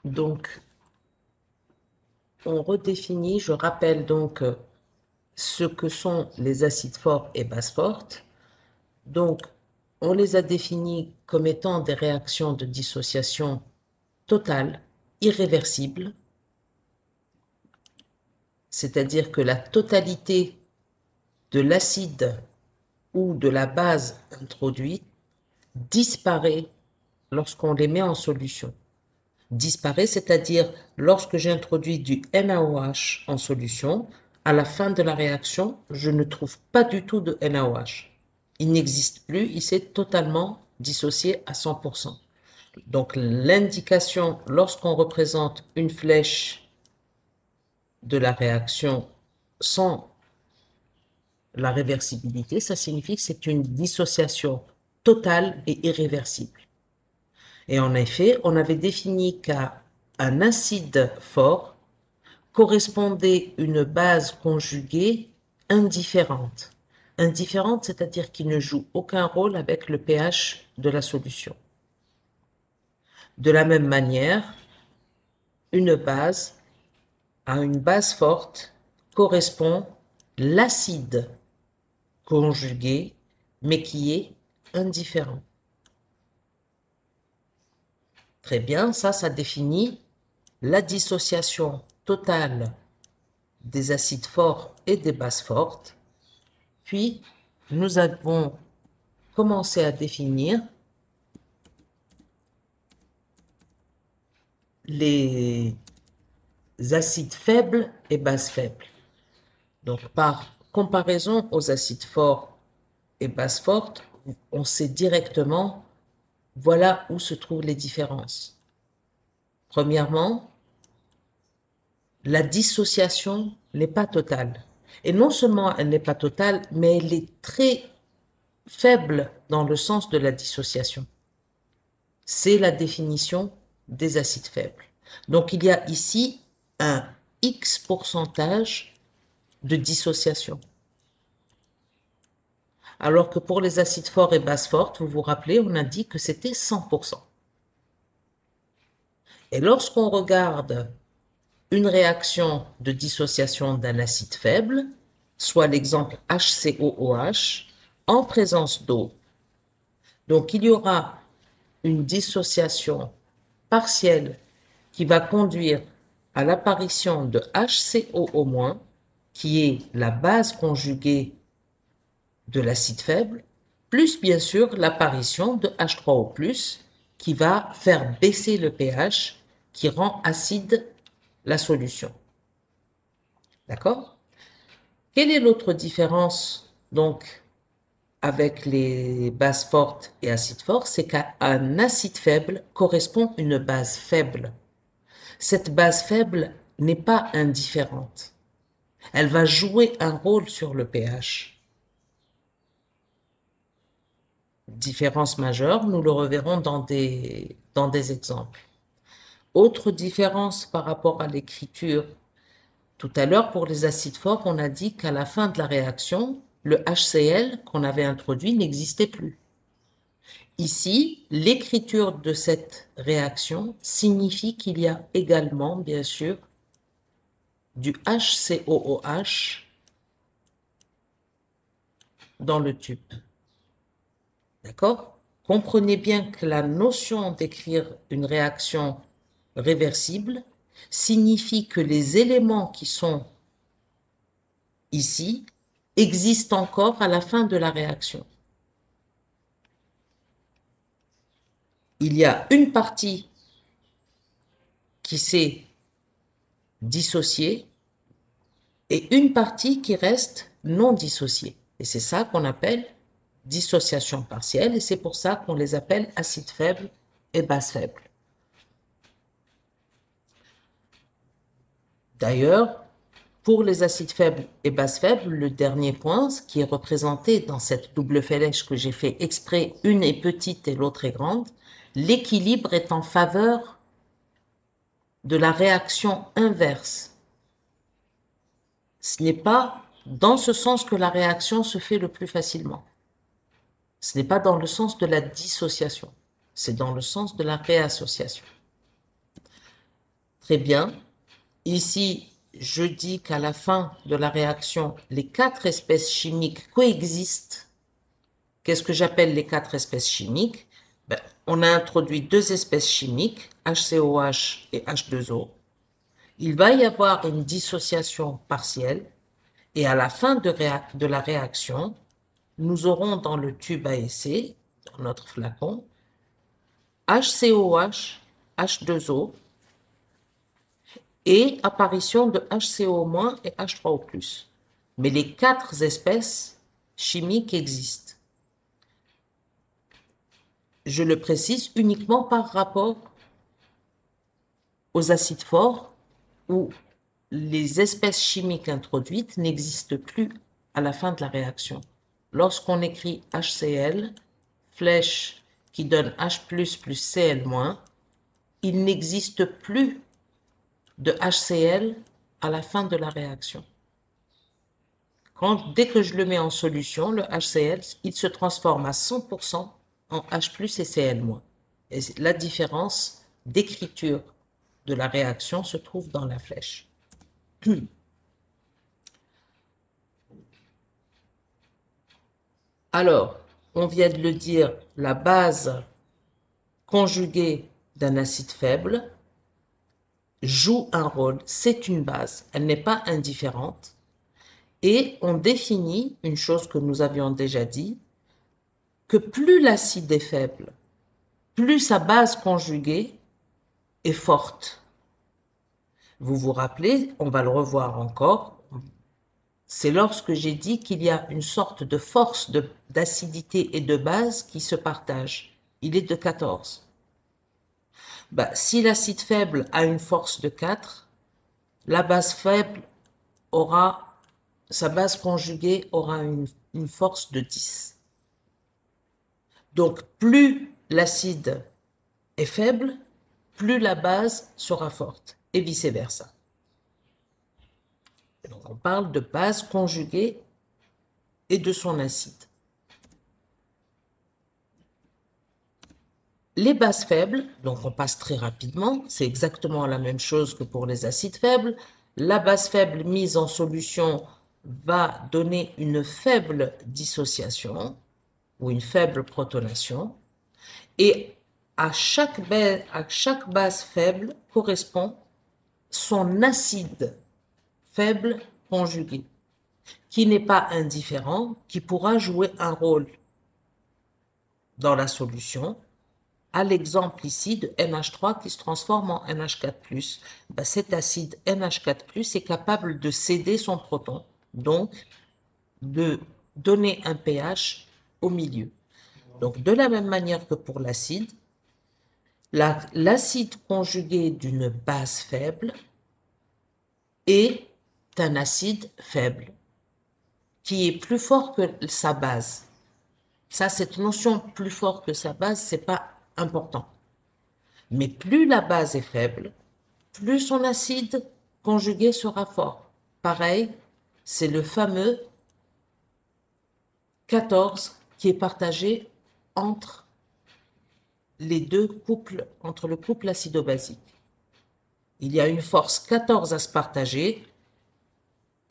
Donc, on redéfinit, je rappelle donc ce que sont les acides forts et bases fortes. Donc, on les a définis comme étant des réactions de dissociation totale, irréversible, c'est-à-dire que la totalité de l'acide ou de la base introduite disparaît lorsqu'on les met en solution. Disparaît, c'est-à-dire lorsque j'introduis du NaOH en solution, à la fin de la réaction, je ne trouve pas du tout de NaOH. Il n'existe plus, il s'est totalement dissocié à 100%. Donc l'indication, lorsqu'on représente une flèche de la réaction sans la réversibilité, ça signifie que c'est une dissociation totale et irréversible. Et en effet, on avait défini qu'à un acide fort correspondait une base conjuguée indifférente. Indifférente, c'est-à-dire qui ne joue aucun rôle avec le pH de la solution. De la même manière, une base, à une base forte, correspond l'acide conjugué, mais qui est indifférent. Très bien, ça définit la dissociation totale des acides forts et des bases fortes. Puis, nous avons commencé à définir les acides faibles et bases faibles. Donc, par comparaison aux acides forts et bases fortes, on sait directement, voilà où se trouvent les différences. Premièrement, la dissociation n'est pas totale. Et non seulement elle n'est pas totale, mais elle est très faible dans le sens de la dissociation. C'est la définition des acides faibles. Donc il y a ici un X pourcentage de dissociation. Alors que pour les acides forts et bases fortes, vous vous rappelez, on a dit que c'était 100%. Et lorsqu'on regarde une réaction de dissociation d'un acide faible, soit l'exemple HCOOH, en présence d'eau, donc il y aura une dissociation partielle qui va conduire à l'apparition de HCOO-, qui est la base conjuguée de l'acide faible, plus bien sûr l'apparition de H3O+, qui va faire baisser le pH, qui rend acide la solution. D'accord? Quelle est l'autre différence donc avec les bases fortes et acides forts? C'est qu'à un acide faible correspond une base faible. Cette base faible n'est pas indifférente. Elle va jouer un rôle sur le pH. Différence majeure, nous le reverrons dans des exemples. Autre différence par rapport à l'écriture. Tout à l'heure, pour les acides forts, on a dit qu'à la fin de la réaction, le HCl qu'on avait introduit n'existait plus. Ici, l'écriture de cette réaction signifie qu'il y a également, bien sûr, du HCOOH dans le tube. D'accord? Comprenez bien que la notion d'écrire une réaction réversible signifie que les éléments qui sont ici existent encore à la fin de la réaction. Il y a une partie qui s'est dissociée et une partie qui reste non dissociée. Et c'est ça qu'on appelle dissociation partielle, et c'est pour ça qu'on les appelle acides faibles et bases faibles. D'ailleurs, pour les acides faibles et bases faibles, le dernier point, ce qui est représenté dans cette double flèche que j'ai fait exprès, une est petite et l'autre est grande, l'équilibre est en faveur de la réaction inverse. Ce n'est pas dans ce sens que la réaction se fait le plus facilement. Ce n'est pas dans le sens de la dissociation, c'est dans le sens de la réassociation. Très bien. Ici, je dis qu'à la fin de la réaction, les 4 espèces chimiques coexistent. Qu'est-ce que j'appelle les 4 espèces chimiques? Ben, on a introduit 2 espèces chimiques, HCOH et H2O. Il va y avoir une dissociation partielle et à la fin de la réaction, nous aurons dans le tube à essai, dans notre flacon, HCOH, H2O et apparition de HCO- et H3O+. Mais les 4 espèces chimiques existent. Je le précise uniquement par rapport aux acides forts où les espèces chimiques introduites n'existent plus à la fin de la réaction. Lorsqu'on écrit HCl, flèche qui donne H+, plus Cl-, il n'existe plus de HCl à la fin de la réaction. Dès que je le mets en solution, le HCl, il se transforme à 100% en H+, et Cl-. Et la différence d'écriture de la réaction se trouve dans la flèche. Alors, on vient de le dire, la base conjuguée d'un acide faible joue un rôle, c'est une base, elle n'est pas indifférente. Et on définit une chose que nous avions déjà dit, que plus l'acide est faible, plus sa base conjuguée est forte. Vous vous rappelez, on va le revoir encore, c'est lorsque j'ai dit qu'il y a une sorte de force d'acidité et de base qui se partagent. Il est de 14. Si l'acide faible a une force de 4, la base faible aura, sa base conjuguée aura une force de 10. Donc, plus l'acide est faible, plus la base sera forte, et vice-versa. Donc, on parle de base conjuguée et de son acide. Les bases faibles, donc on passe très rapidement, c'est exactement la même chose que pour les acides faibles. La base faible mise en solution va donner une faible dissociation ou une faible protonation. Et à chaque base faible correspond son acide faible conjugué, qui n'est pas indifférent, qui pourra jouer un rôle dans la solution. À l'exemple ici de NH3 qui se transforme en NH4+. Cet acide NH4+, est capable de céder son proton, donc de donner un pH au milieu. Donc de la même manière que pour l'acide, l'acide conjugué d'une base faible est un acide faible, qui est plus fort que sa base. Ça, cette notion plus fort que sa base, c'est pas important. Mais plus la base est faible, plus son acide conjugué sera fort. Pareil, c'est le fameux 14 qui est partagé entre les deux couples, entre le couple acido-basique. Il y a une force 14 à se partager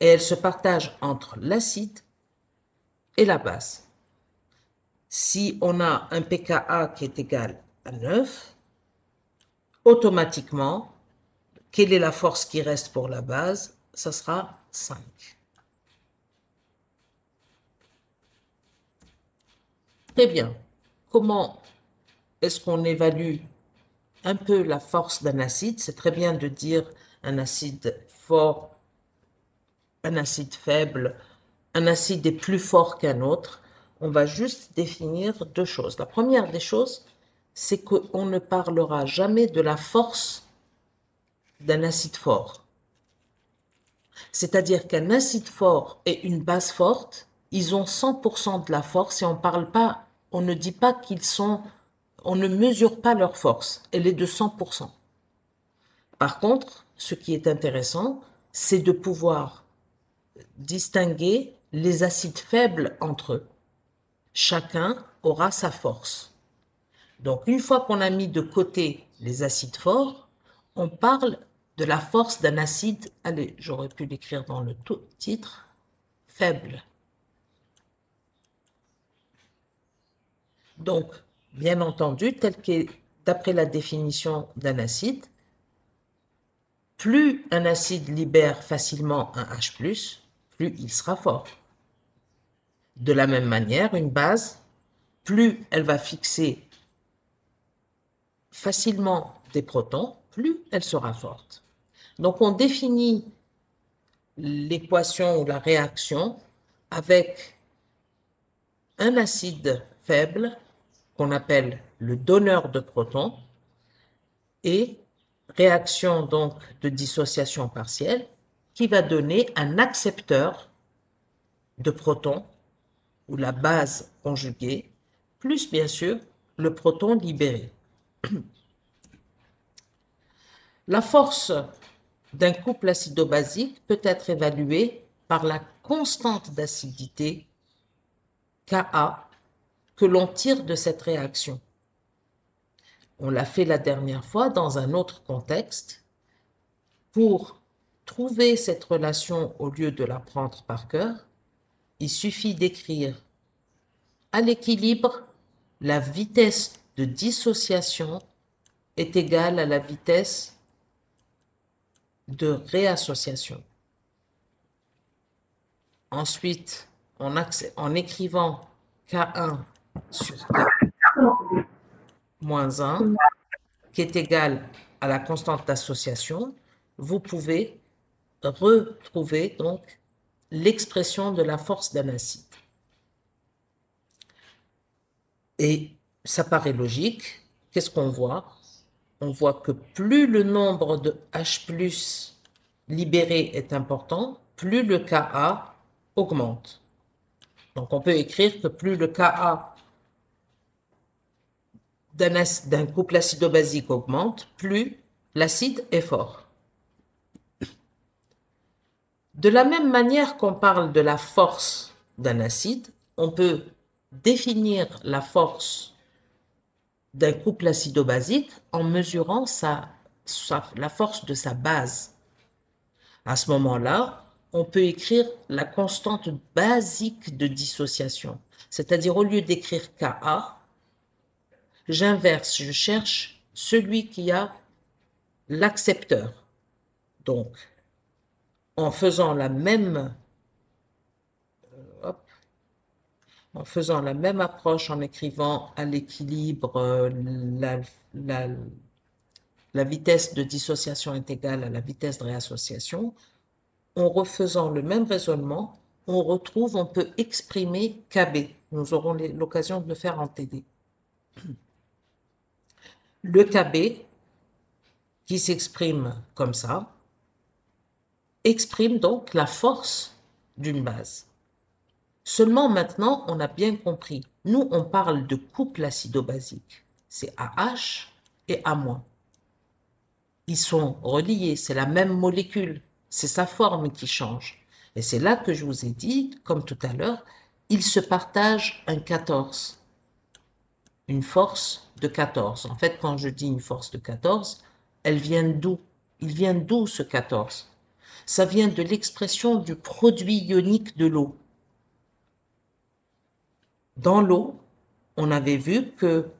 et elle se partage entre l'acide et la base. Si on a un pKa qui est égal à 9, automatiquement, quelle est la force qui reste pour la base? Ça sera 5. Très bien. Comment est-ce qu'on évalue un peu la force d'un acide? C'est très bien de dire un acide fort, un acide faible, un acide est plus fort qu'un autre. On va juste définir 2 choses. La première des choses, c'est qu'on ne parlera jamais de la force d'un acide fort. C'est-à-dire qu'un acide fort et une base forte, ils ont 100% de la force et on ne dit pas on ne mesure pas leur force, elle est de 100%. Par contre, ce qui est intéressant, c'est de pouvoir distinguer les acides faibles entre eux. Chacun aura sa force. Donc, une fois qu'on a mis de côté les acides forts, on parle de la force d'un acide, allez, j'aurais pu l'écrire dans le titre, faible. Donc, bien entendu, d'après la définition d'un acide, plus un acide libère facilement un H+, plus il sera fort. De la même manière, une base, plus elle va fixer facilement des protons, plus elle sera forte. Donc, on définit l'équation ou la réaction avec un acide faible qu'on appelle le donneur de protons et réaction donc de dissociation partielle qui va donner un accepteur de protons ou la base conjuguée plus bien sûr le proton libéré. La force d'un couple acido-basique peut être évaluée par la constante d'acidité Ka que l'on tire de cette réaction. On l'a fait la dernière fois dans un autre contexte. Pour trouver cette relation au lieu de la prendre par cœur, il suffit d'écrire à l'équilibre la vitesse de dissociation est égale à la vitesse de réassociation. Ensuite, en écrivant K1 sur K moins 1, qui est égal à la constante d'association, vous pouvez retrouver donc l'expression de la force d'un acide. Et ça paraît logique. Qu'est-ce qu'on voit? On voit que plus le nombre de H+ libéré est important, plus le Ka augmente. Donc on peut écrire que plus le Ka d'un couple acido-basique augmente, plus l'acide est fort. De la même manière qu'on parle de la force d'un acide, on peut définir la force d'un couple acido-basique en mesurant la force de sa base. À ce moment-là, on peut écrire la constante basique de dissociation. C'est-à-dire, au lieu d'écrire Ka, j'inverse, je cherche celui qui a l'accepteur. Donc, en faisant la même approche, en écrivant à l'équilibre la vitesse de dissociation est égale à la vitesse de réassociation, en refaisant le même raisonnement, on peut exprimer Kb. Nous aurons l'occasion de le faire en TD. Le Kb, qui s'exprime comme ça, exprime donc la force d'une base. Seulement maintenant, on a bien compris. Nous, on parle de couple acido-basique. C'est AH et A-. Ils sont reliés, c'est la même molécule. C'est sa forme qui change. Et c'est là que je vous ai dit, comme tout à l'heure, ils se partagent un 14. Une force de 14. En fait, quand je dis une force de 14, elle vient d'où? Il vient d'où ce 14? Ça vient de l'expression du produit ionique de l'eau. Dans l'eau, on avait vu que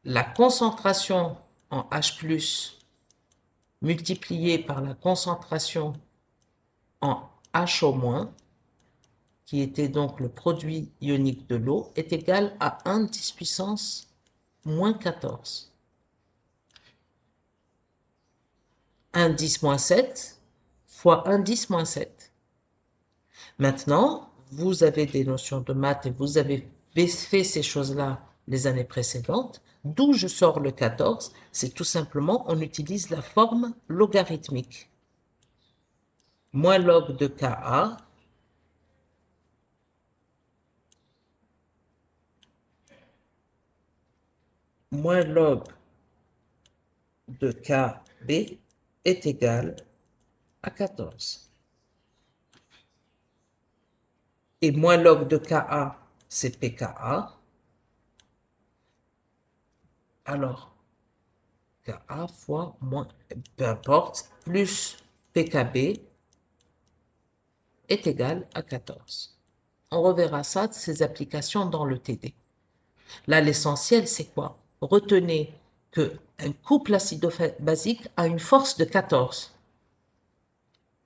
la concentration en H+ multipliée par la concentration en H-, qui était donc le produit ionique de l'eau, est égal à 1 10 puissance moins 14. 1 10 moins 7 fois 1 10 moins 7. Maintenant, vous avez des notions de maths et vous avez fait ces choses-là les années précédentes. D'où je sors le 14, c'est tout simplement, on utilise la forme logarithmique. Moins log de Ka moins log de Kb est égal à 14. Et moins log de Ka, c'est pKa. Alors, Ka fois moins, peu importe, plus PKB est égal à 14. On reverra ça, ces applications dans le TD. Là, l'essentiel, c'est quoi? Retenez qu'un couple acido-basique a une force de 14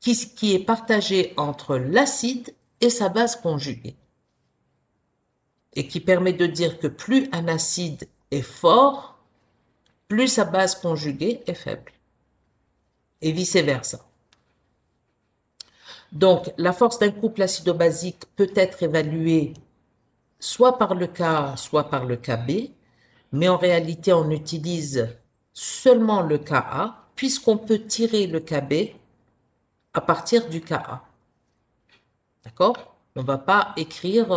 qui est partagée entre l'acide et sa base conjuguée. Et qui permet de dire que plus un acide est fort, plus sa base conjuguée est faible. Et vice-versa. Donc, la force d'un couple acido-basique peut être évaluée soit par le Ka, soit par le Kb, mais en réalité, on utilise seulement le Ka, puisqu'on peut tirer le Kb à partir du Ka. D'accord? On ne va pas écrire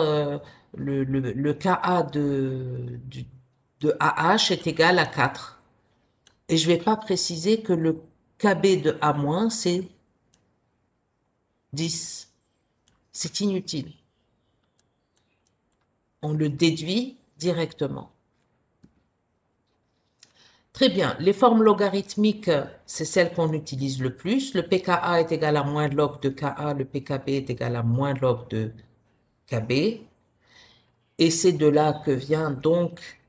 le Ka de AH est égal à 4. Et je ne vais pas préciser que le Kb de A-, c'est 10. C'est inutile. On le déduit directement. Très bien. Les formes logarithmiques, c'est celles qu'on utilise le plus. Le pKa est égal à moins log de Ka, le pKb est égal à moins log de Kb. Et c'est de là que vient donc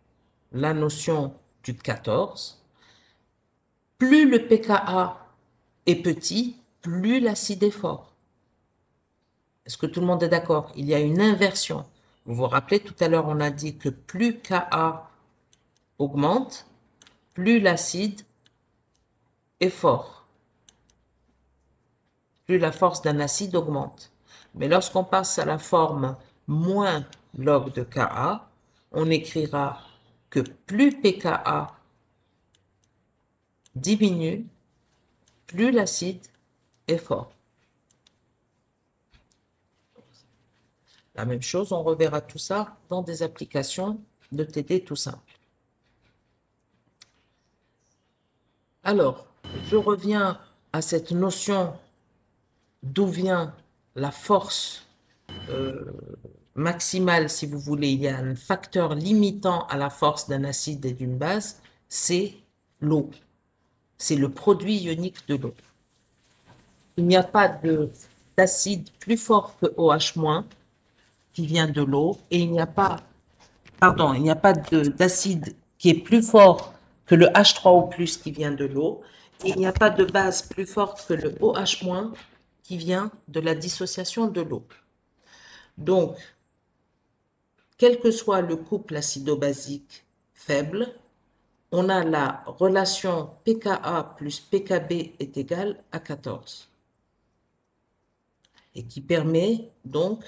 la notion du 14. Plus le pKa est petit, plus l'acide est fort. Est-ce que tout le monde est d'accord? Il y a une inversion. Vous vous rappelez, tout à l'heure, on a dit que plus Ka augmente, plus l'acide est fort. Plus la force d'un acide augmente. Mais lorsqu'on passe à la forme moins log de Ka, on écrira que plus pKa diminue, plus l'acide est fort. La même chose, on reverra tout ça dans des applications de TD tout simple. Alors, je reviens à cette notion d'où vient la force maximale, si vous voulez. Il y a un facteur limitant à la force d'un acide et d'une base, c'est l'eau. C'est le produit ionique de l'eau. Il n'y a pas d'acide plus fort que OH- qui vient de l'eau, et il n'y a pas, pardon, il n'y a pas d'acide qui est plus fort que le H3O+ qui vient de l'eau, et il n'y a pas de base plus forte que le OH- qui vient de la dissociation de l'eau. Donc, quel que soit le couple acido-basique faible, on a la relation pKa plus pKb est égal à 14. Et qui permet donc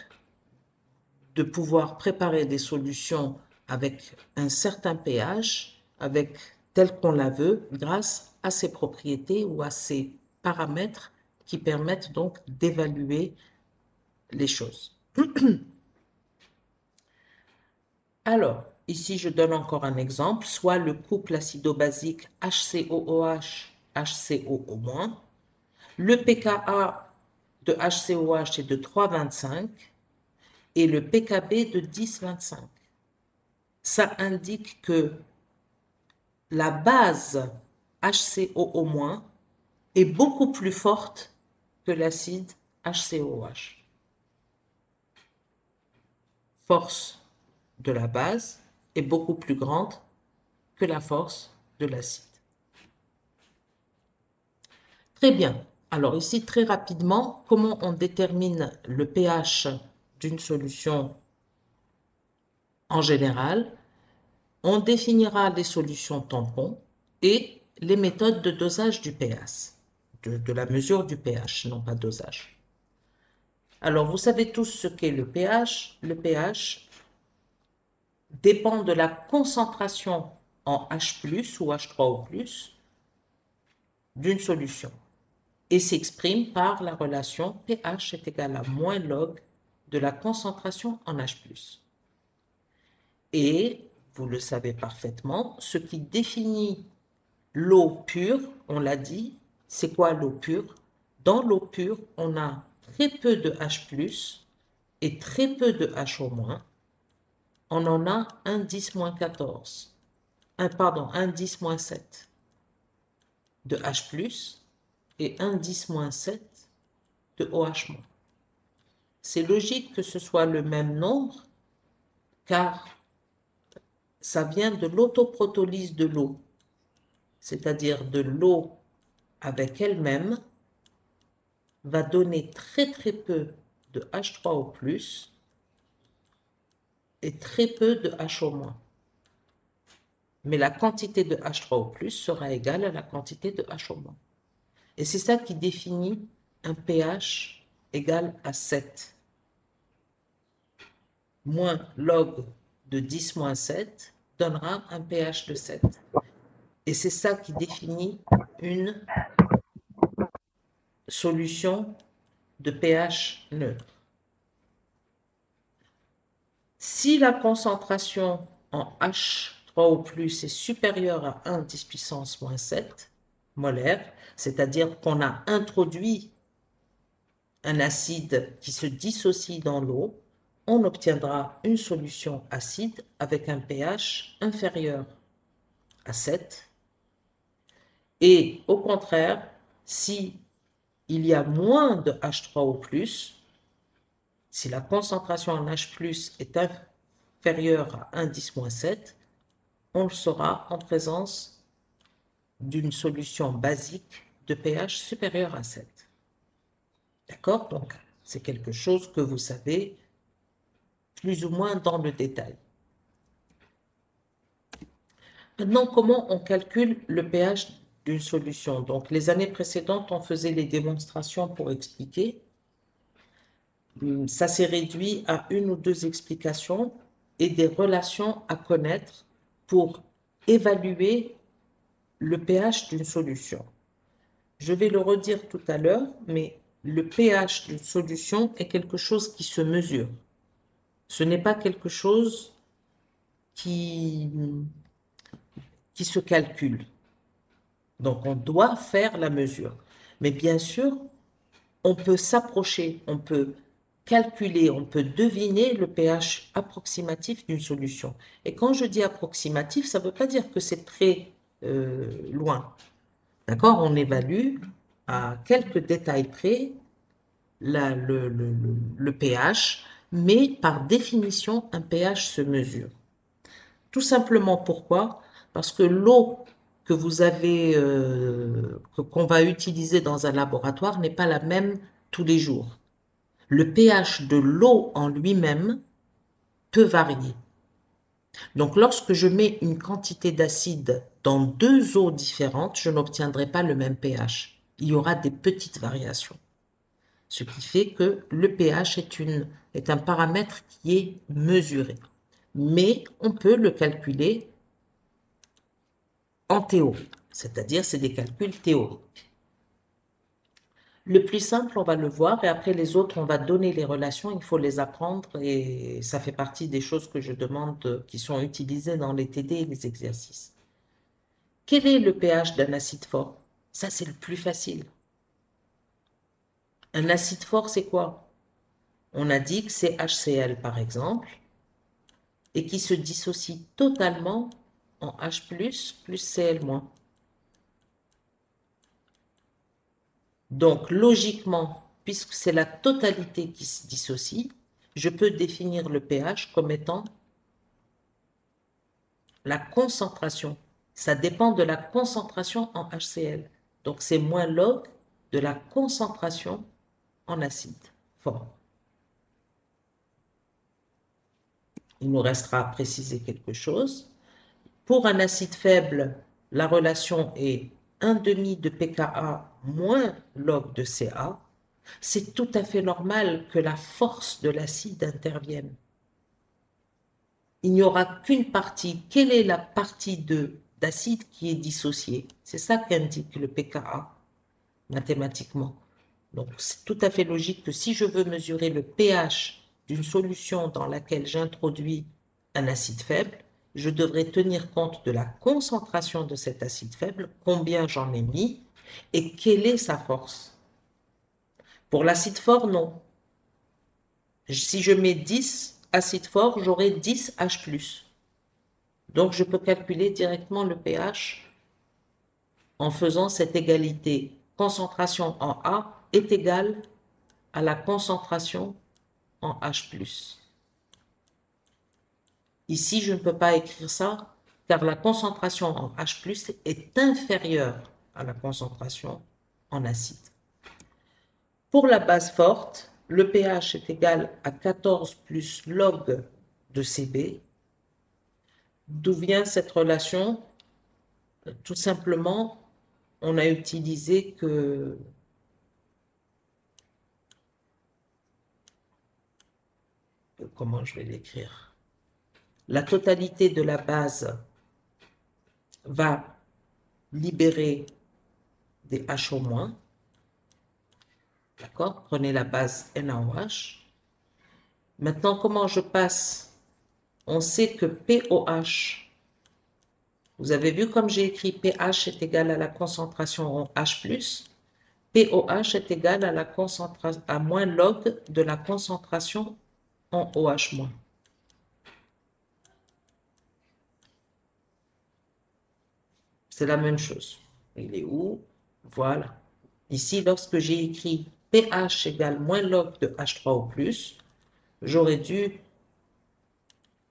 de pouvoir préparer des solutions avec un certain pH, avec tel qu'on la veut, grâce à ses propriétés ou à ses paramètres qui permettent donc d'évaluer les choses. Alors, ici je donne encore un exemple, soit le couple acido-basique HCOOH, HCOO-, le pKa de HCOH est de 3,25 et le pKb de 10,25. Ça indique que la base HCOO- est beaucoup plus forte que l'acide HCOH. Force de la base est beaucoup plus grande que la force de l'acide. Très bien. Alors ici, très rapidement, comment on détermine le pH d'une solution en général? On définira les solutions tampons et les méthodes de dosage du pH, de la mesure du pH, non pas dosage. Alors, vous savez tous ce qu'est le pH. Le pH dépend de la concentration en H+, ou H3O+, d'une solution et s'exprime par la relation pH est égal à moins log de la concentration en H+. Et, vous le savez parfaitement, ce qui définit l'eau pure, on l'a dit, c'est quoi l'eau pure? Dans l'eau pure, on a très peu de H+, et très peu de HO-. On en a un 10-14. Pardon, un 10-7. de H+, et 1 10-7 de OH-. C'est logique que ce soit le même nombre, car ça vient de l'autoprotolyse de l'eau, c'est-à-dire de l'eau avec elle-même, va donner très très peu de H3O+, et très peu de HO-. Mais la quantité de H3O+ sera égale à la quantité de HO-. Et c'est ça qui définit un pH égal à 7. Moins log de 10-7 donnera un pH de 7. Et c'est ça qui définit une solution de pH neutre. Si la concentration en H3O+ est supérieure à 1 10 puissance moins 7 molaires, c'est-à-dire qu'on a introduit un acide qui se dissocie dans l'eau, on obtiendra une solution acide avec un pH inférieur à 7. Et au contraire, si il y a moins de H3O+, si la concentration en H+ est inférieure à 1 10-7, on le saura en présence d'une solution basique de pH supérieur à 7. D'accord? Donc, c'est quelque chose que vous savez plus ou moins dans le détail. Maintenant, comment on calcule le pH d'une solution? Donc, les années précédentes, on faisait les démonstrations pour expliquer. Ça s'est réduit à une ou deux explications et des relations à connaître pour évaluer le pH d'une solution. Je vais le redire tout à l'heure, mais le pH d'une solution est quelque chose qui se mesure. Ce n'est pas quelque chose qui se calcule. Donc, on doit faire la mesure. Mais bien sûr, on peut s'approcher, on peut calculer, on peut deviner le pH approximatif d'une solution. Et quand je dis approximatif, ça ne veut pas dire que c'est très loin. D'accord? On évalue à quelques détails près le pH, mais par définition, un pH se mesure. Tout simplement pourquoi? Parce que l'eau que vous avez, qu'on va utiliser dans un laboratoire n'est pas la même tous les jours. Le pH de l'eau en lui-même peut varier. Donc, lorsque je mets une quantité d'acide dans deux eaux différentes, je n'obtiendrai pas le même pH. Il y aura des petites variations. Ce qui fait que le pH est un paramètre qui est mesuré. Mais on peut le calculer en théorie, c'est-à-dire c'est des calculs théoriques. Le plus simple, on va le voir, et après les autres, on va donner les relations, il faut les apprendre, et ça fait partie des choses que je demande, qui sont utilisées dans les TD et les exercices. Quel est le pH d'un acide fort? Ça, c'est le plus facile. Un acide fort, c'est quoi? On a dit que c'est HCl, par exemple, et qui se dissocie totalement en H+, plus Cl-. Donc, logiquement, puisque c'est la totalité qui se dissocie, je peux définir le pH comme étant la concentration. Ça dépend de la concentration en HCl. Donc, c'est moins log de la concentration en acide fort. Il nous restera à préciser quelque chose. Pour un acide faible, la relation est 1,5 de pKa moins log de Ca. C'est tout à fait normal que la force de l'acide intervienne. Il n'y aura qu'une partie. Quelle est la partie d'acide qui est dissociée? C'est ça qu'indique le pKa mathématiquement. Donc, c'est tout à fait logique que si je veux mesurer le pH d'une solution dans laquelle j'introduis un acide faible, je devrais tenir compte de la concentration de cet acide faible, combien j'en ai mis, et quelle est sa force. Pour l'acide fort, non. Si je mets 10 acides forts, j'aurai 10 H+. Donc, je peux calculer directement le pH en faisant cette égalité. Concentration en A est égale à la concentration en H+. Ici, je ne peux pas écrire ça car la concentration en H+ est inférieure à la concentration en acide. Pour la base forte, le pH est égal à 14 plus log de Cb. D'où vient cette relation? Tout simplement, on a utilisé que comment je vais l'écrire? La totalité de la base va libérer des HO-. D'accord? Prenez la base NaOH. Maintenant, comment je passe? On sait que POH, vous avez vu comme j'ai écrit pH est égal à la concentration en H+, POH est égal à la concentration à moins log de la concentration en OH-. C'est la même chose. Il est où? Voilà. Ici, lorsque j'ai écrit pH égale moins log de H3O+, j'aurais dû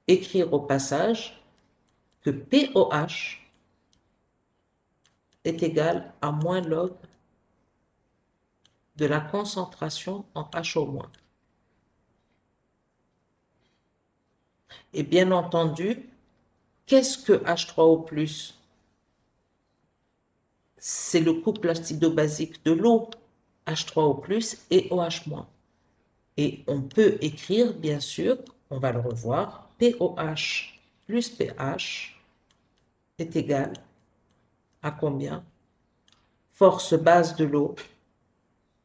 écrire au passage que POH est égal à moins log de la concentration en HO-. Et bien entendu, qu'est-ce que H3O+? C'est le couple acido-basique de l'eau, H3O+, et OH-. Et on peut écrire, bien sûr, on va le revoir, POH plus pH est égal à combien? Force base de l'eau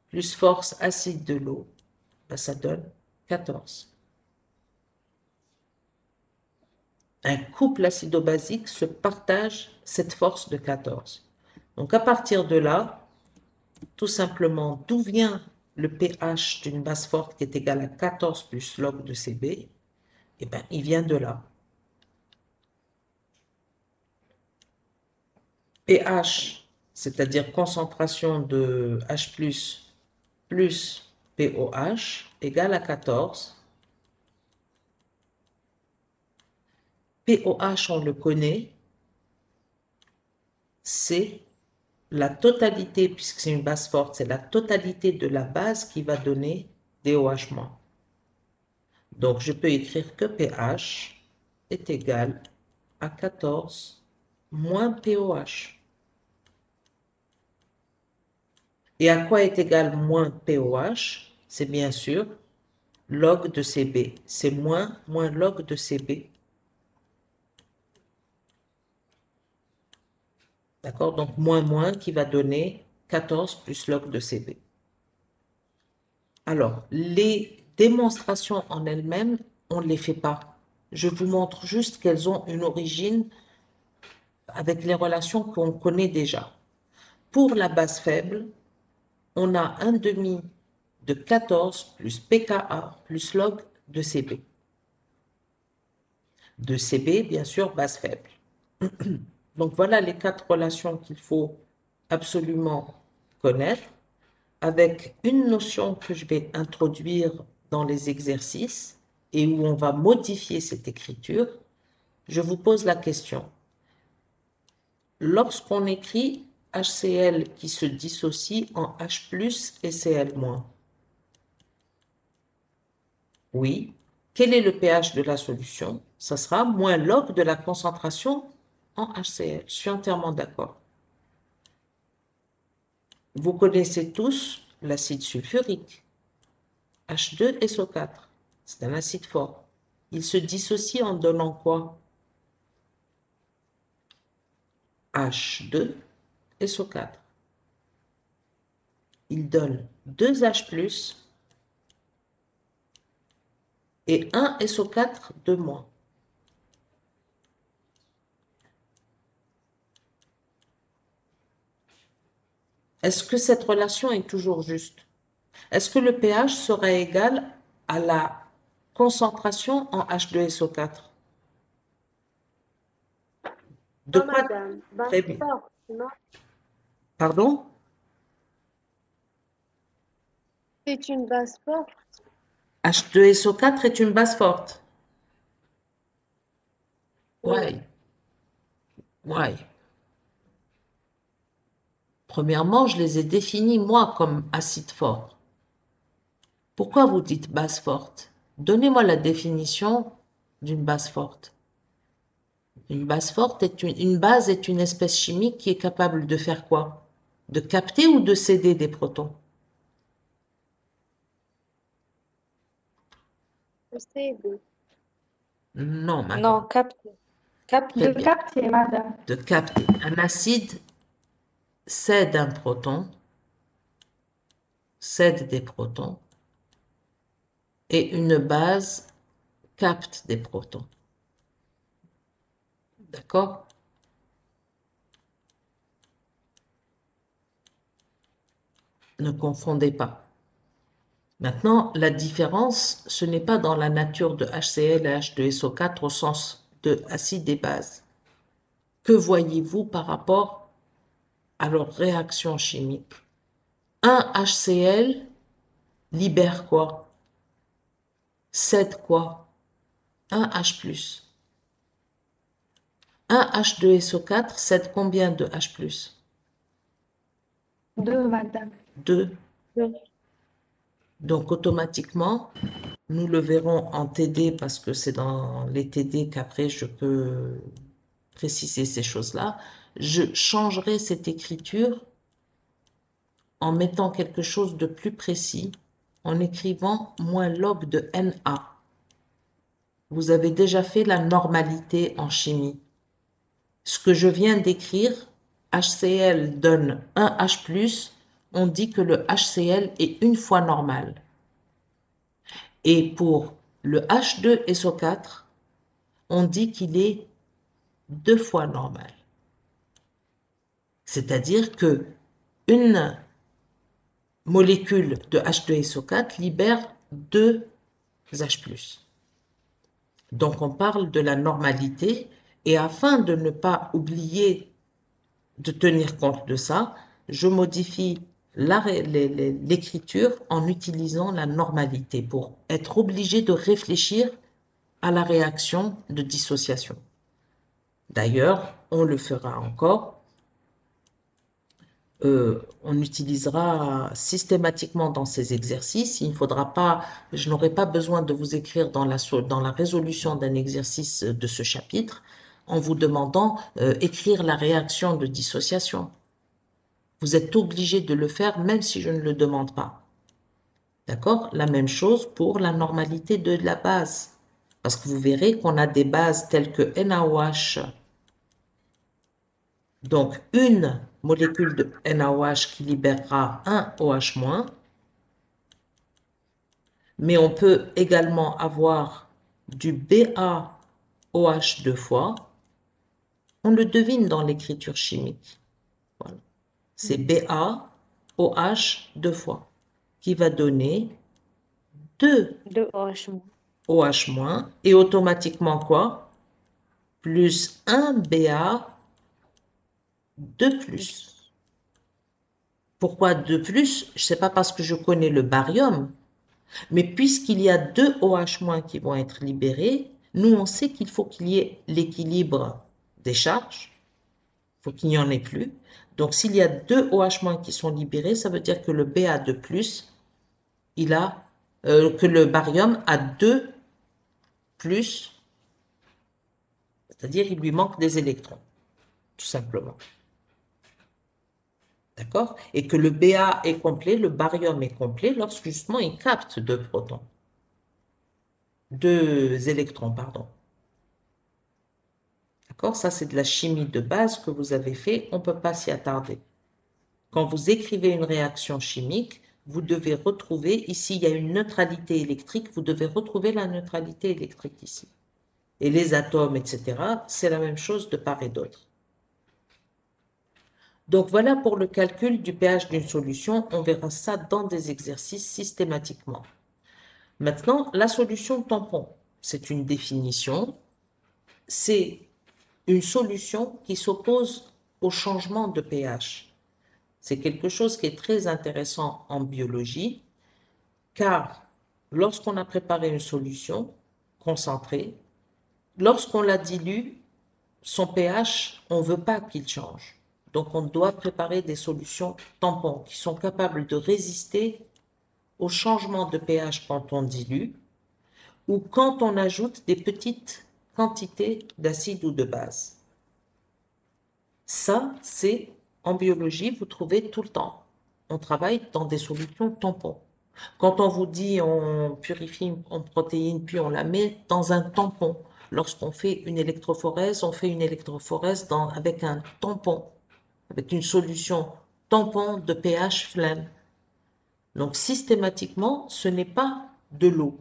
plus force acide de l'eau, ben ça donne 14. Un couple acido-basique se partage cette force de 14. Donc à partir de là, tout simplement, d'où vient le pH d'une base forte qui est égal à 14 plus log de Cb? Eh bien, il vient de là. pH, c'est-à-dire concentration de H+, plus POH, égale à 14. POH, on le connaît, c'est la totalité, puisque c'est une base forte, c'est la totalité de la base qui va donner des OH-. Donc, je peux écrire que pH est égal à 14 moins POH. Et à quoi est égal moins POH? C'est bien sûr log de Cb. C'est moins log de Cb. D'accord? Donc, moins qui va donner 14 plus log de Cb. Alors, les démonstrations en elles-mêmes, on ne les fait pas. Je vous montre juste qu'elles ont une origine avec les relations qu'on connaît déjà. Pour la base faible, on a un demi de 14 plus pKa plus log de Cb. De Cb, bien sûr, base faible. Donc voilà les 4 relations qu'il faut absolument connaître, avec une notion que je vais introduire dans les exercices et où on va modifier cette écriture. Je vous pose la question. Lorsqu'on écrit HCl qui se dissocie en H+ et Cl-, oui, quel est le pH de la solution? Ça sera moins log de la concentration en HCl. Je suis entièrement d'accord. Vous connaissez tous l'acide sulfurique, H2SO4. C'est un acide fort. Il se dissocie en donnant quoi? H2SO4. Il donne 2 H+, et 1 SO4 de moins. Est-ce que cette relation est toujours juste? Est-ce que le pH sera égal à la concentration en H2SO4? De Non, quoi? madame. Base Très bien. forte, non? Pardon? C'est une base forte. H2SO4 est une base forte. Oui. Why? Why? Premièrement, je les ai définis, moi, comme acides forts. Pourquoi vous dites base forte? Donnez-moi la définition d'une base forte. Une base forte une base est une espèce chimique qui est capable de faire quoi? De capter ou de céder des protons? Je sais. Non, madame. Non, capté. Très De bien. capter, madame. De capter. Un acide cède un proton, cède des protons, et une base capte des protons. D'accord? Ne confondez pas. Maintenant, la différence, ce n'est pas dans la nature de HCl et H2SO4 au sens de acide et base. Que voyez-vous par rapport à leur réaction chimique? Un HCl libère quoi? Cède quoi? Un H+. Un H2SO4 cède combien de H+? 2, madame. 2. Oui. Donc automatiquement, nous le verrons en TD parce que c'est dans les TD qu'après je peux préciser ces choses-là. Je changerai cette écriture en mettant quelque chose de plus précis, en écrivant moins log de Na. Vous avez déjà fait la normalité en chimie. Ce que je viens d'écrire, HCl donne un H+, on dit que le HCl est une fois normal. Et pour le H2SO4, on dit qu'il est 2 fois normal. C'est-à-dire que une molécule de H2SO4 libère 2 H+. Donc on parle de la normalité et afin de ne pas oublier de tenir compte de ça, je modifie l'écriture en utilisant la normalité pour être obligé de réfléchir à la réaction de dissociation. D'ailleurs, on le fera encore. On utilisera systématiquement dans ces exercices. Il ne faudra pas, je n'aurai pas besoin de vous écrire dans la résolution d'un exercice de ce chapitre en vous demandant écrire la réaction de dissociation. Vous êtes obligé de le faire même si je ne le demande pas. D'accord? La même chose pour la normalité de la base. Parce que vous verrez qu'on a des bases telles que NaOH. Donc, une molécule de NaOH qui libérera un OH-, mais on peut également avoir du BaOH 2 fois. On le devine dans l'écriture chimique. Voilà. C'est BaOH 2 fois, qui va donner 2 2 OH-. OH-, et automatiquement quoi? Plus un Ba de plus. Pourquoi de plus? Je ne sais pas parce que je connais le barium, mais puisqu'il y a 2 OH- qui vont être libérés, nous on sait qu'il faut qu'il y ait l'équilibre des charges, il faut qu'il n'y en ait plus. Donc s'il y a 2 OH- qui sont libérés, ça veut dire que le Ba de plus, que le barium a 2 plus, c'est-à-dire il lui manque des électrons, tout simplement. D'accord? Et que le Ba est complet, le barium est complet lorsque justement il capte 2 protons. 2 électrons, pardon. D'accord? Ça, c'est de la chimie de base que vous avez fait. On ne peut pas s'y attarder. Quand vous écrivez une réaction chimique, vous devez retrouver, ici, il y a une neutralité électrique, vous devez retrouver la neutralité électrique ici. Et les atomes, etc., c'est la même chose de part et d'autre. Donc voilà pour le calcul du pH d'une solution. On verra ça dans des exercices systématiquement. Maintenant, la solution tampon, c'est une définition. C'est une solution qui s'oppose au changement de pH. C'est quelque chose qui est très intéressant en biologie, car lorsqu'on a préparé une solution concentrée, lorsqu'on la dilue, son pH, on ne veut pas qu'il change. Donc, on doit préparer des solutions tampons qui sont capables de résister au changement de pH quand on dilue ou quand on ajoute des petites quantités d'acide ou de base. Ça, c'est en biologie, vous trouvez tout le temps. On travaille dans des solutions tampons. Quand on vous dit on purifie une protéine, puis on la met dans un tampon. Lorsqu'on fait une électrophorèse, on fait une électrophorèse avec un tampon, avec une solution tampon de pH flemme. Donc systématiquement, ce n'est pas de l'eau.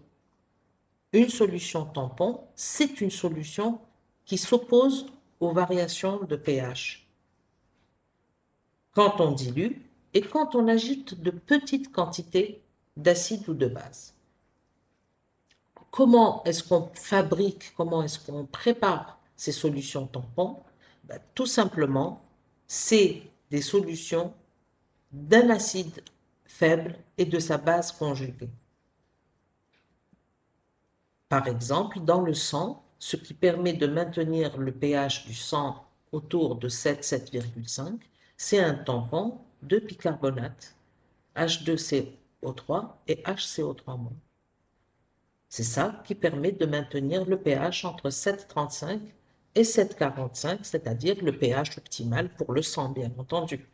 Une solution tampon, c'est une solution qui s'oppose aux variations de pH. Quand on dilue et quand on ajoute de petites quantités d'acide ou de base. Comment est-ce qu'on fabrique, comment est-ce qu'on prépare ces solutions tampons? Ben, tout simplement, c'est des solutions d'un acide faible et de sa base conjuguée. Par exemple, dans le sang, ce qui permet de maintenir le pH du sang autour de 7, 7,5, c'est un tampon de bicarbonate, H2CO3 et HCO3-. C'est ça qui permet de maintenir le pH entre 7,35 et 7,45, c'est-à-dire le pH optimal pour le sang, bien entendu.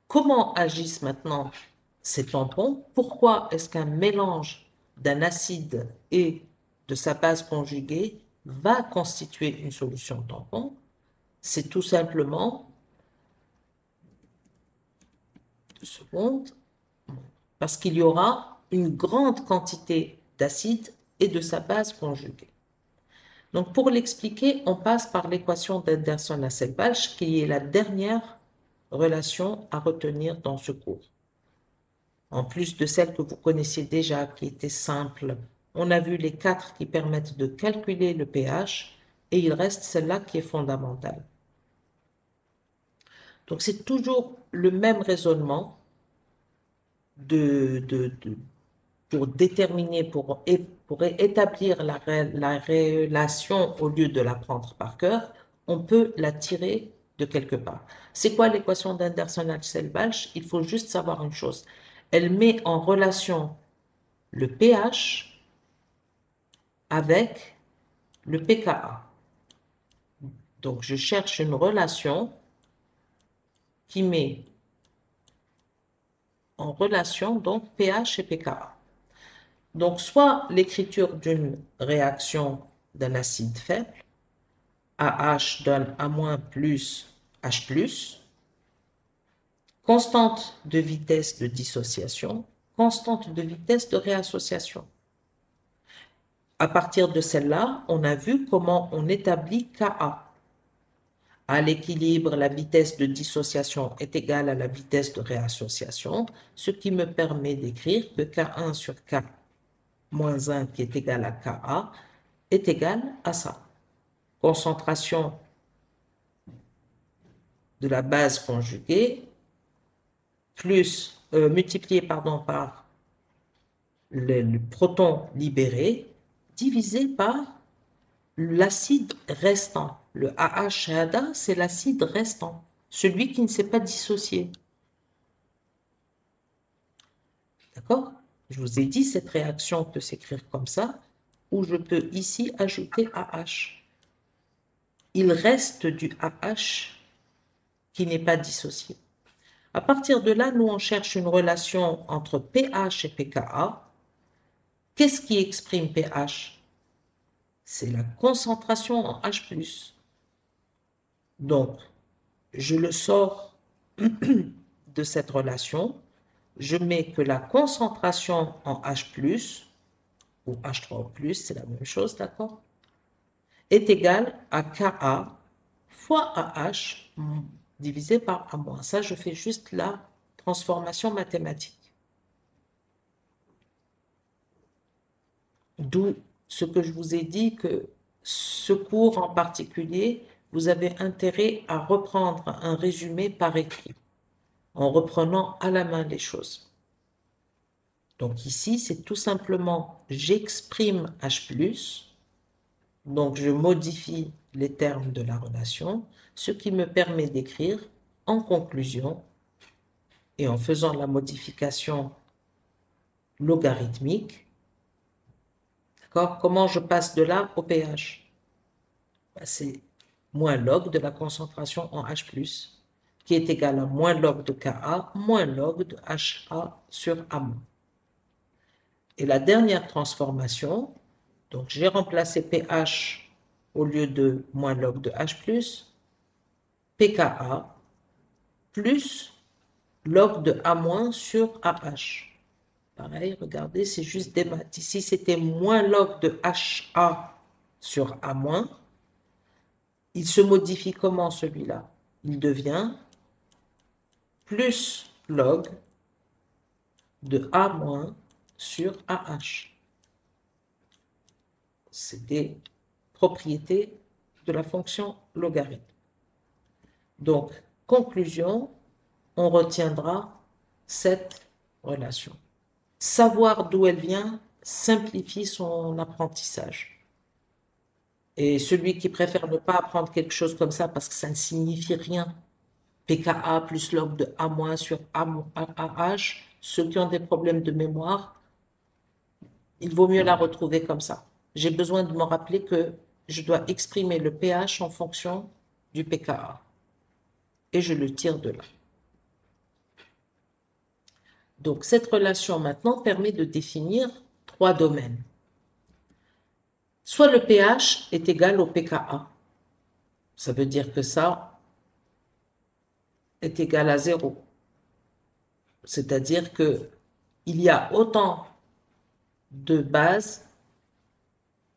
Comment agissent maintenant ces tampons? Pourquoi est-ce qu'un mélange d'un acide et de sa base conjuguée va constituer une solution tampon? C'est tout simplement, 2 secondes, parce qu'il y aura une grande quantité d'acide et de sa base conjuguée. Donc pour l'expliquer, on passe par l'équation d'Anderson-Hasselbalch, qui est la dernière relation à retenir dans ce cours. En plus de celle que vous connaissiez déjà, qui était simple, on a vu les 4 qui permettent de calculer le pH, et il reste celle-là qui est fondamentale. Donc c'est toujours le même raisonnement pour déterminer, pour établir la relation au lieu de la prendre par cœur, on peut la tirer de quelque part. C'est quoi l'équation d'Anderson-Hasselbalch? Il faut juste savoir une chose. Elle met en relation le pH avec le pKa. Donc, je cherche une relation qui met en relation donc pH et pKa. Donc, soit l'écriture d'une réaction d'un acide faible, AH donne A- plus H+, constante de vitesse de dissociation, constante de vitesse de réassociation. À partir de celle-là, on a vu comment on établit Ka. À l'équilibre, la vitesse de dissociation est égale à la vitesse de réassociation, ce qui me permet d'écrire que K1 sur K-1 qui est égal à Ka est égal à ça. Concentration de la base conjuguée plus multiplié par le proton libéré divisé par l'acide restant. Le AH-HADA, c'est l'acide restant, celui qui ne s'est pas dissocié. D'accord? Je vous ai dit, cette réaction peut s'écrire comme ça, ou je peux ici ajouter AH. Il reste du AH qui n'est pas dissocié. À partir de là, nous, on cherche une relation entre pH et pKa. Qu'est-ce qui exprime pH? C'est la concentration en H+. Donc, je le sors de cette relation, je mets que la concentration en H+, ou H3+, c'est la même chose, d'accord, est égale à Ka fois AH divisé par A-. Ça, je fais juste la transformation mathématique. D'où ce que je vous ai dit que ce cours en particulier vous avez intérêt à reprendre un résumé par écrit, en reprenant à la main les choses. Donc ici, c'est tout simplement, j'exprime H+, donc je modifie les termes de la relation, ce qui me permet d'écrire en conclusion, et en faisant la modification logarithmique, d'accord, comment je passe de là au pH? C'est moins log de la concentration en H+, qui est égal à moins log de Ka, moins log de HA sur A-. Et la dernière transformation, donc j'ai remplacé pH au lieu de moins log de H+, pKa plus log de A- sur AH. Pareil, regardez, c'est juste des maths. Ici, c'était moins log de HA sur A-. Il se modifie comment celui-là? Il devient plus log de A- sur AH. C'est des propriétés de la fonction logarithme. Donc, conclusion, on retiendra cette relation. Savoir d'où elle vient simplifie son apprentissage. Et celui qui préfère ne pas apprendre quelque chose comme ça parce que ça ne signifie rien, pKa plus log de A- sur AH, ceux qui ont des problèmes de mémoire, il vaut mieux la retrouver comme ça. J'ai besoin de me rappeler que je dois exprimer le pH en fonction du pKa. Et je le tire de là. Donc, cette relation maintenant permet de définir 3 domaines. Soit le pH est égal au pKa. Ça veut dire que ça est égal à 0. C'est-à-dire qu'il y a autant de bases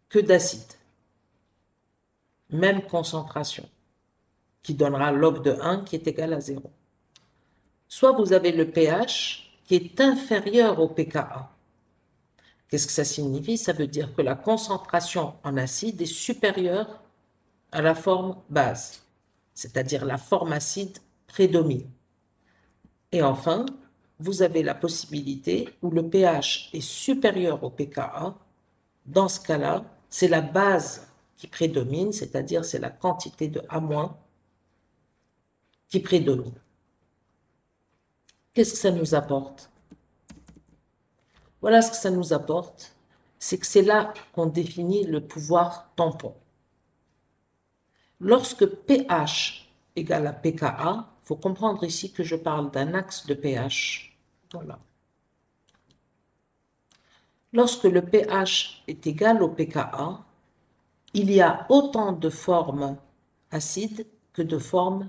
que d'acides. Même concentration, qui donnera log de 1 qui est égal à 0. Soit vous avez le pH qui est inférieur au pKa. Qu'est-ce que ça signifie? Ça veut dire que la concentration en acide est supérieure à la forme base, c'est-à-dire la forme acide prédomine. Et enfin, vous avez la possibilité où le pH est supérieur au pKa. Dans ce cas-là, c'est la base qui prédomine, c'est-à-dire c'est la quantité de A- qui prédomine. Qu'est-ce que ça nous apporte? Voilà ce que ça nous apporte, c'est que c'est là qu'on définit le pouvoir tampon. Lorsque pH égale à pKa, il faut comprendre ici que je parle d'un axe de pH. Voilà. Lorsque le pH est égal au pKa, il y a autant de formes acides que de formes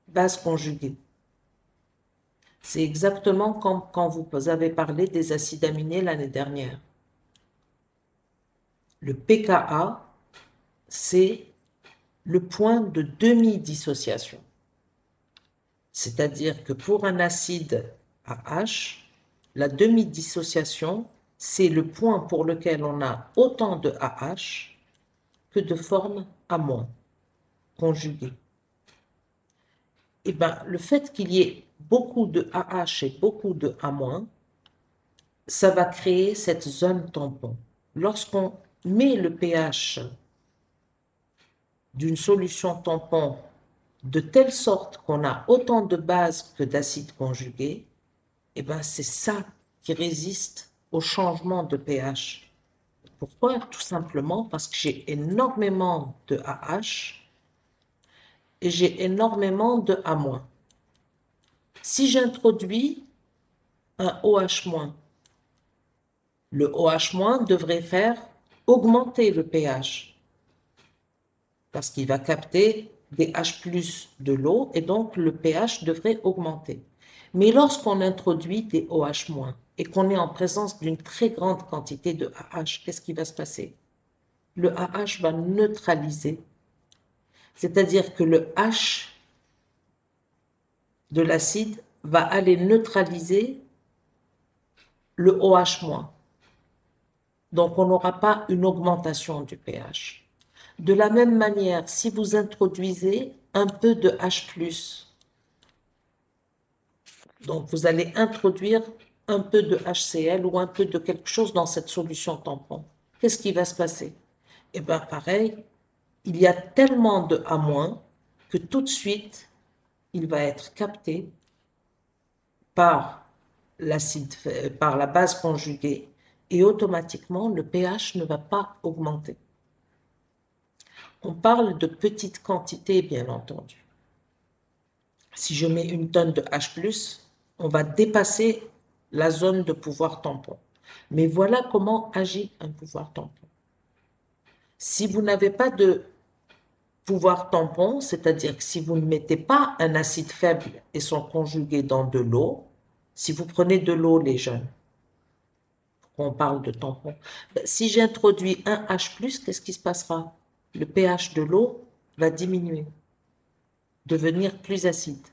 bases conjuguées. C'est exactement comme quand vous avez parlé des acides aminés l'année dernière. Le pKa, c'est le point de demi-dissociation. C'est-à-dire que pour un acide AH, la demi-dissociation, c'est le point pour lequel on a autant de AH que de formes A- conjuguées. Et bien, le fait qu'il y ait beaucoup de AH et beaucoup de A-, ça va créer cette zone tampon. Lorsqu'on met le pH d'une solution tampon de telle sorte qu'on a autant de bases que d'acides conjugués, et ben c'est ça qui résiste au changement de pH. Pourquoi? Tout simplement parce que j'ai énormément de AH et j'ai énormément de A-. Si j'introduis un OH-, le OH- devrait faire augmenter le pH parce qu'il va capter des H+ de l'eau et donc le pH devrait augmenter. Mais lorsqu'on introduit des OH- et qu'on est en présence d'une très grande quantité de AH, qu'est-ce qui va se passer? Le AH va neutraliser, c'est-à-dire que le H de l'acide va aller neutraliser le OH-. Donc on n'aura pas une augmentation du pH. De la même manière, si vous introduisez un peu de H+, donc vous allez introduire un peu de HCl ou un peu de quelque chose dans cette solution tampon, qu'est-ce qui va se passer? Eh bien, pareil, il y a tellement de A- que tout de suite, il va être capté par par la base conjuguée et automatiquement, le pH ne va pas augmenter. On parle de petites quantités, bien entendu. Si je mets une tonne de H+, on va dépasser la zone de pouvoir tampon. Mais voilà comment agit un pouvoir tampon. Si vous n'avez pas de pouvoir tampon, c'est-à-dire que si vous ne mettez pas un acide faible et son conjugué dans de l'eau, si vous prenez de l'eau, les jeunes, on parle de tampon, si j'introduis un H+, qu'est-ce qui se passera? Le pH de l'eau va diminuer, devenir plus acide.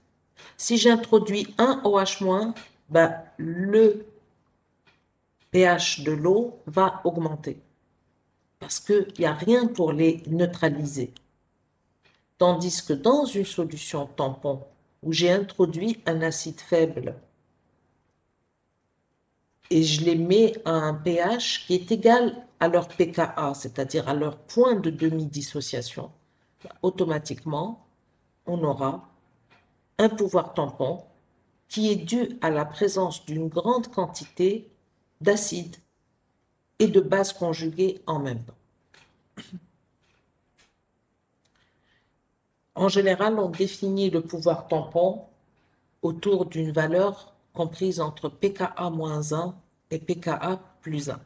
Si j'introduis un OH-, le pH de l'eau va augmenter parce qu'il n'y a rien pour les neutraliser. Tandis que dans une solution tampon où j'ai introduit un acide faible et je les mets à un pH qui est égal à leur pKa, c'est-à-dire à leur point de demi-dissociation, automatiquement, on aura un pouvoir tampon qui est dû à la présence d'une grande quantité d'acide et de bases conjuguées en même temps. En général, on définit le pouvoir tampon autour d'une valeur comprise entre pKa-1 et pKa plus 1.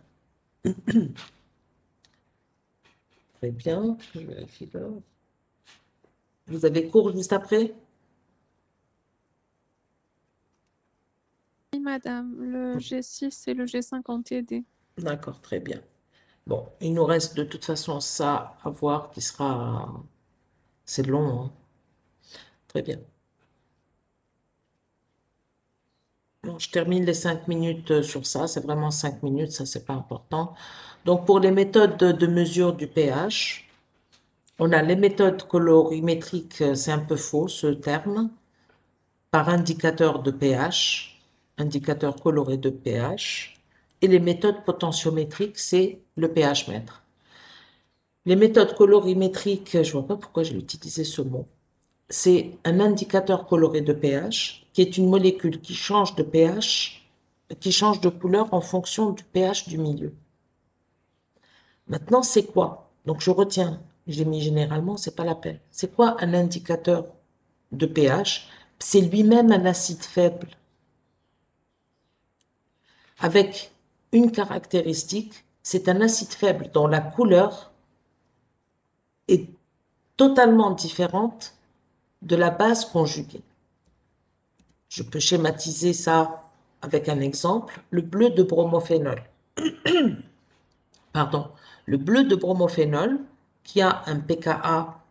Très bien, je vérifie là. Vous avez cours juste après? Oui, madame, le G6 et le G50TD. D'accord, très bien. Bon, il nous reste de toute façon ça à voir qui sera... C'est long, hein? Très bien. Bon, je termine les 5 minutes sur ça. C'est vraiment 5 minutes, ça, c'est pas important. Donc, pour les méthodes de mesure du pH, on a les méthodes colorimétriques, c'est un peu faux ce terme, par indicateur de pH, indicateur coloré de pH, et les méthodes potentiométriques, c'est le pH mètre. Les méthodes colorimétriques, je ne vois pas pourquoi j'ai utilisé ce mot, c'est un indicateur coloré de pH qui est une molécule qui change de pH, qui change de couleur en fonction du pH du milieu. Maintenant, c'est quoi? Donc, je retiens, j'ai mis généralement, c'est pas la peine. C'est quoi un indicateur de pH? C'est lui-même un acide faible avec une caractéristique, c'est un acide faible dont la couleur est totalement différente de la base conjuguée. Je peux schématiser ça avec un exemple, le bleu de bromophénol. Pardon, le bleu de bromophénol qui a un pKa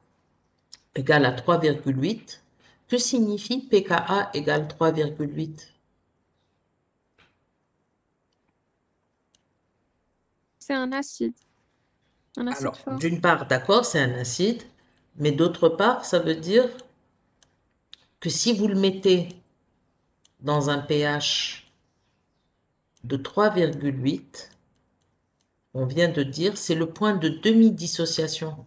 égal à 3,8. Que signifie pKa égale 3,8? C'est un acide Alors, fort. d'une part, d'accord, c'est un acide, mais d'autre part, ça veut dire que si vous le mettez dans un pH de 3,8, on vient de dire, c'est le point de demi-dissociation.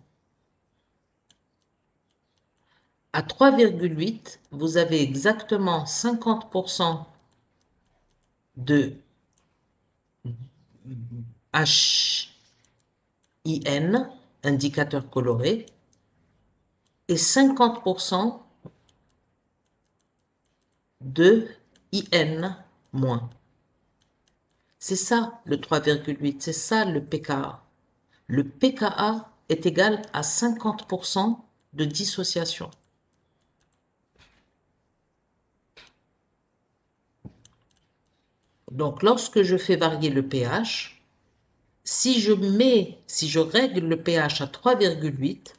À 3,8, vous avez exactement 50% de HIN, indicateur coloré, et 50% de IN-. C'est ça le 3,8, c'est ça le pKa. Le pKa est égal à 50% de dissociation. Donc, lorsque je fais varier le pH, si je règle le pH à 3,8,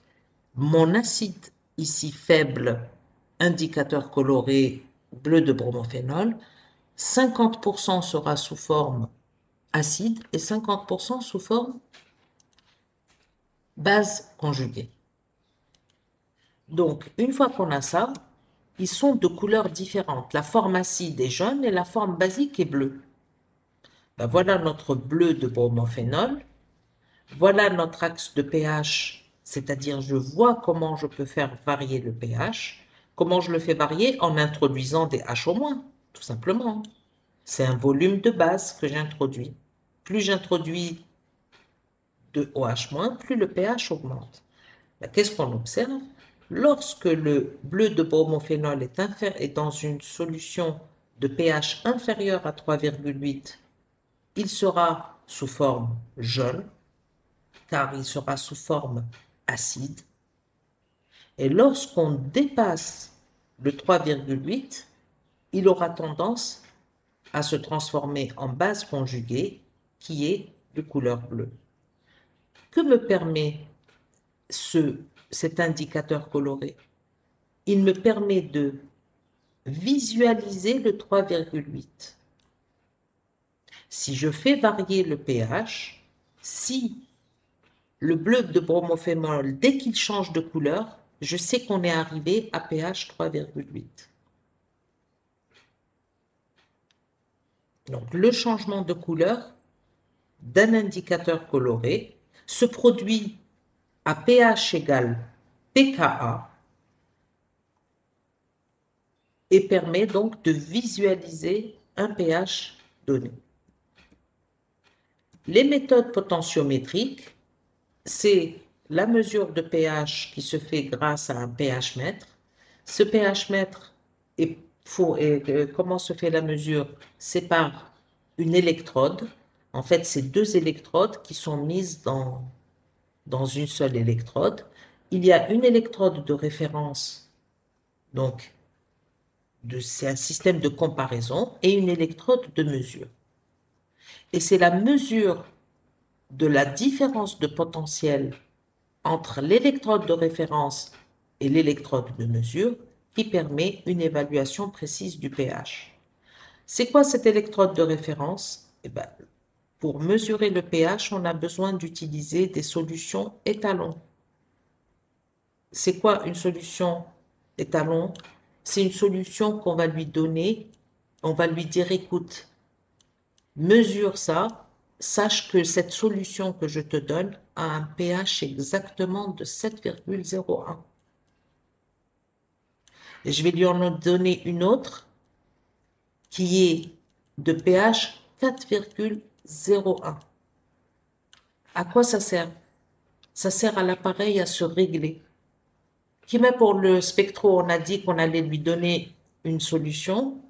mon acide ici faible, indicateur coloré bleu de bromophénol, 50% sera sous forme acide et 50% sous forme base conjuguée. Donc, une fois qu'on a ça, ils sont de couleurs différentes. La forme acide est jaune et la forme basique est bleue. Ben voilà notre bleu de bromophénol. Voilà notre axe de pH, c'est-à-dire je vois comment je peux faire varier le pH. Comment je le fais varier? En introduisant des H-, tout simplement. C'est un volume de base que j'introduis. Plus j'introduis de OH-, plus le pH augmente. Ben, qu'est-ce qu'on observe? Lorsque le bleu de bromophénol est dans une solution de pH inférieur à 3,8, il sera sous forme jaune, car il sera sous forme acide. Et lorsqu'on dépasse le 3,8, il aura tendance à se transformer en base conjuguée qui est de couleur bleue. Que me permet cet indicateur coloré? Il me permet de visualiser le 3,8. Si je fais varier le pH, si le bleu de bromophénol, dès qu'il change de couleur, je sais qu'on est arrivé à pH 3,8. Donc, le changement de couleur d'un indicateur coloré se produit à pH égale pKa et permet donc de visualiser un pH donné. Les méthodes potentiométriques, c'est la mesure de pH qui se fait grâce à un pH mètre. Ce pH mètre, comment se fait la mesure? C'est par une électrode. En fait, c'est deux électrodes qui sont mises dans une seule électrode. Il y a une électrode de référence, donc c'est un système de comparaison, et une électrode de mesure. Et c'est la mesure de la différence de potentiel entre l'électrode de référence et l'électrode de mesure qui permet une évaluation précise du pH. C'est quoi cette électrode de référence? Eh ben, pour mesurer le pH, on a besoin d'utiliser des solutions étalons. C'est quoi une solution étalon? C'est une solution qu'on va lui donner, on va lui dire, écoute, mesure ça, sache que cette solution que je te donne a un pH exactement de 7,01. Et je vais lui en donner une autre qui est de pH 4,01. À quoi ça sert? Ça sert à l'appareil à se régler. Qui met pour le spectro, on a dit qu'on allait lui donner une solution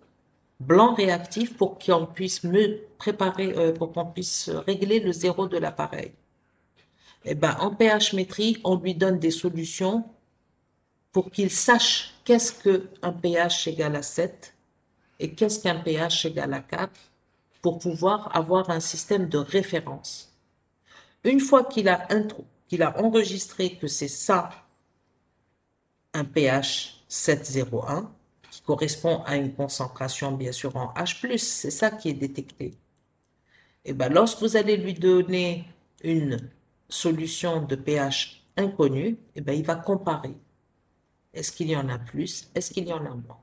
blanc réactif pour qu'on puisse pour qu'on puisse régler le zéro de l'appareil. Eh ben, en pH métrie, on lui donne des solutions pour qu'il sache qu'est-ce qu'un pH égale à 7 et qu'est-ce qu'un pH égale à 4 pour pouvoir avoir un système de référence. Une fois qu'il a enregistré que c'est ça, un pH 7,01, qui correspond à une concentration bien sûr en H+, c'est ça qui est détecté. Et bien, lorsque vous allez lui donner une solution de pH inconnue, et bien, il va comparer. Est-ce qu'il y en a plus? Est-ce qu'il y en a moins?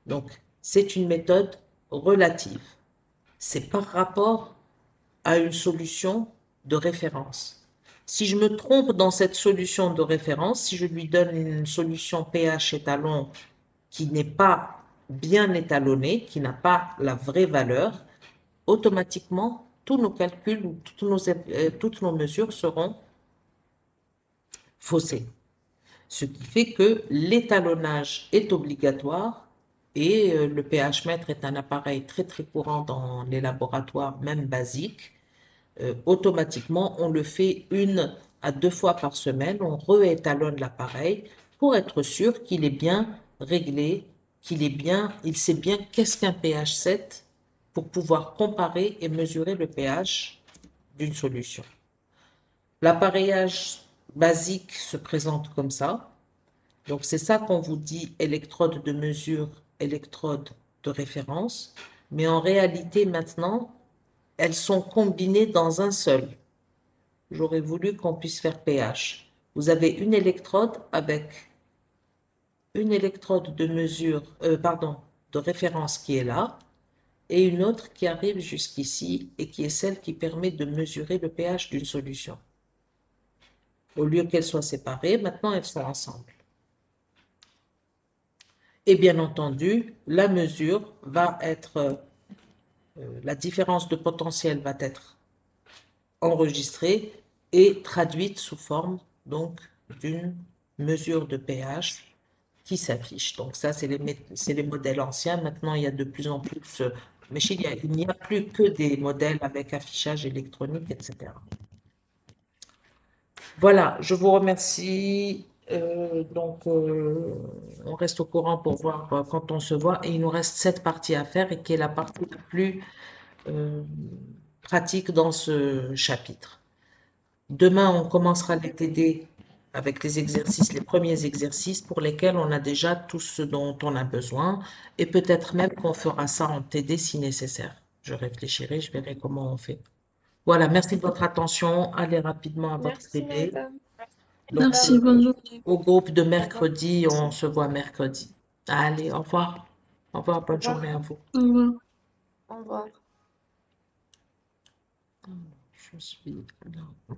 Donc, c'est une méthode relative. C'est par rapport à une solution de référence. Si je me trompe dans cette solution de référence, si je lui donne une solution pH étalon qui n'est pas bien étalonnée, qui n'a pas la vraie valeur, automatiquement, tous nos calculs ou toutes nos mesures seront faussées. Ce qui fait que l'étalonnage est obligatoire et le pH mètre est un appareil très très courant dans les laboratoires, même basiques. Automatiquement, on le fait 1 à 2 fois par semaine, on réétalonne l'appareil pour être sûr qu'il est bien réglé, il sait bien qu'est-ce qu'un pH 7 pour pouvoir comparer et mesurer le pH d'une solution. L'appareillage basique se présente comme ça. Donc, c'est ça qu'on vous dit électrode de mesure, électrode de référence. Mais en réalité, maintenant, elles sont combinées dans un seul. j'aurais voulu qu'on puisse faire pH. Vous avez une électrode avec une électrode de mesure, pardon, de référence qui est là, et une autre qui arrive jusqu'ici et qui est celle qui permet de mesurer le pH d'une solution. Au lieu qu'elles soient séparées, maintenant elles sont ensemble. Et bien entendu, la mesure va être, la différence de potentiel va être enregistrée et traduite sous forme donc d'une mesure de pH qui s'affiche. Donc ça, c'est les modèles anciens. Maintenant, il y a de plus en plus, mais il n'y a plus que des modèles avec affichage électronique, etc. Voilà, je vous remercie. On reste au courant pour voir quand on se voit. Et il nous reste cette partie à faire et qui est la partie la plus pratique dans ce chapitre. Demain, on commencera les TD avec les exercices, les premiers exercices pour lesquels on a déjà tout ce dont on a besoin et peut-être même qu'on fera ça en TD si nécessaire. Je réfléchirai, je verrai comment on fait. Voilà, merci de votre attention. Allez rapidement à votre Merci, TD. madame. Donc, Merci, bonne journée. au groupe de mercredi, on se voit mercredi. Allez, au revoir. Au revoir, bonne journée à vous. Au revoir. Au revoir. Je suis là.